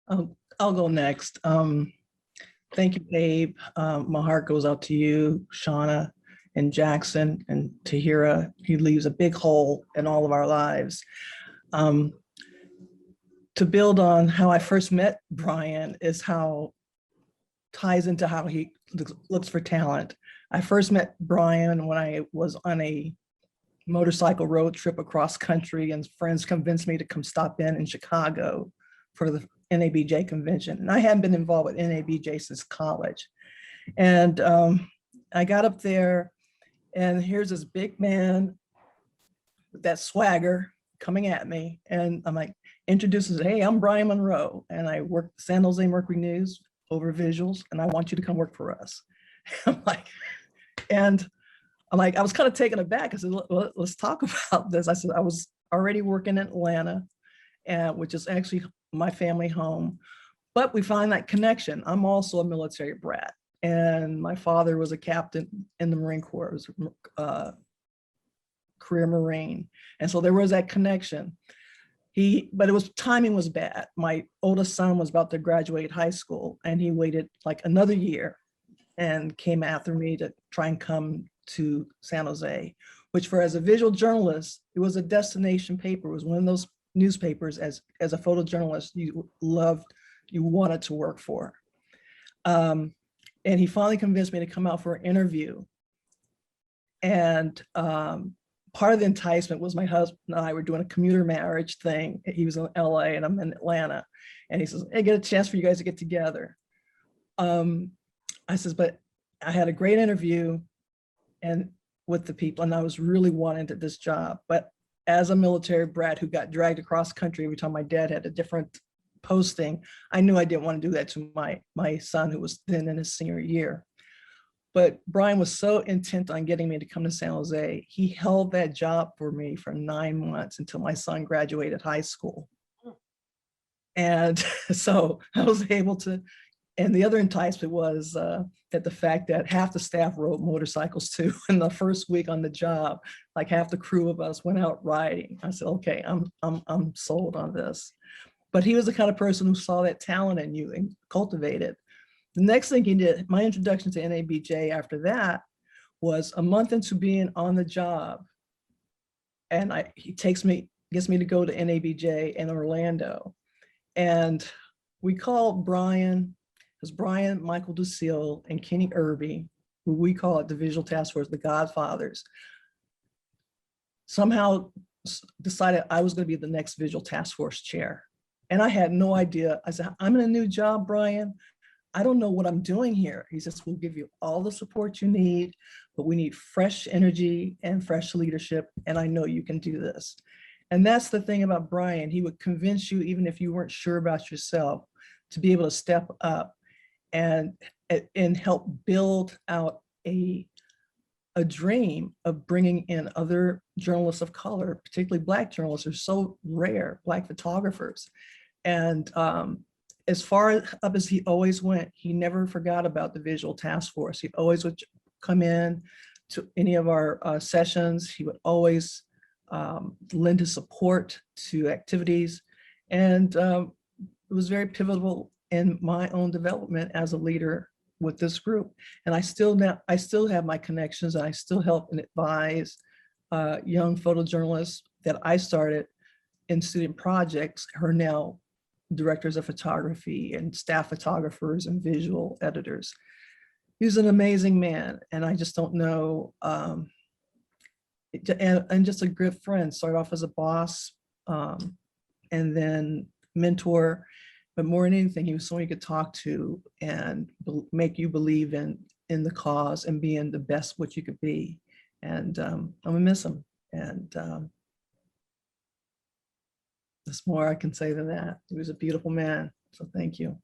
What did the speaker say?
I'll go next. Thank you, Babe. My heart goes out to you, Shauna, and Jackson, and Tahira. He leaves a big hole in all of our lives. Um, to build on how I first met Bryan is how ties into how he looks for talent. I first met Bryan when I was on a motorcycle road trip across country, and friends convinced me to come stop in Chicago for the NABJ convention. And I hadn't been involved with NABJ since college. And I got up there, and here's this big man with that swagger coming at me. And I'm like, introduces, hey, I'm Bryan Monroe, and I work San Jose Mercury News over visuals, and I want you to come work for us. I'm like, I was kind of taken aback. I said, let's talk about this. I said, I was already working in Atlanta, which is actually my family home, but we find that connection. I'm also a military brat, and my father was a captain in the Marine Corps, was a career Marine. And so there was that connection. But timing was bad. My oldest son was about to graduate high school, and he waited like another year and came after me to try and come to San Jose, which as a visual journalist, it was a destination paper. It was one of those newspapers as a photojournalist you wanted to work for. And he finally convinced me to come out for an interview. And part of the enticement was my husband and I were doing a commuter marriage thing. He was in LA and I'm in Atlanta. And he says, hey, get a chance for you guys to get together. I says, but I had a great interview and with the people, and I was really wanting this job. But as a military brat who got dragged across country every time my dad had a different posting, I knew I didn't want to do that to my son, who was then in his senior year. But Bryan was so intent on getting me to come to San Jose, he held that job for me for 9 months until my son graduated high school. And so I was able to, and the other enticement was that the fact that half the staff rode motorcycles too. In the first week on the job, like half the crew of us went out riding. I said, okay, I'm sold on this. But he was the kind of person who saw that talent in you and cultivated. The next thing he did, my introduction to NABJ after that was a month into being on the job. And he gets me to go to NABJ in Orlando. And we called Bryan, because Bryan, Michael Ducille, and Kenny Irby, who we call it the Visual Task Force, the Godfathers, somehow decided I was going to be the next Visual Task Force chair. And I had no idea. I said, I'm in a new job, Bryan. I don't know what I'm doing here. He says, we'll give you all the support you need, but we need fresh energy and fresh leadership. And I know you can do this. And that's the thing about Bryan. He would convince you, even if you weren't sure about yourself, to be able to step up and help build out a dream of bringing in other journalists of color, particularly Black journalists. Are so rare, Black photographers. And as far up as he always went, he never forgot about the Visual Task Force. He always would come in to any of our sessions. He would always lend his support to activities. And it was very pivotal in my own development as a leader with this group. And I still have my connections, and I still help and advise young photojournalists that I started in student projects who are now directors of photography and staff photographers and visual editors. He's an amazing man, and I just don't know, and just a good friend. Started off as a boss, and then mentor, but more than anything, he was someone you could talk to and make you believe in the cause and being the best what you could be. And I'm gonna miss him. And there's more I can say than that. He was a beautiful man. So thank you.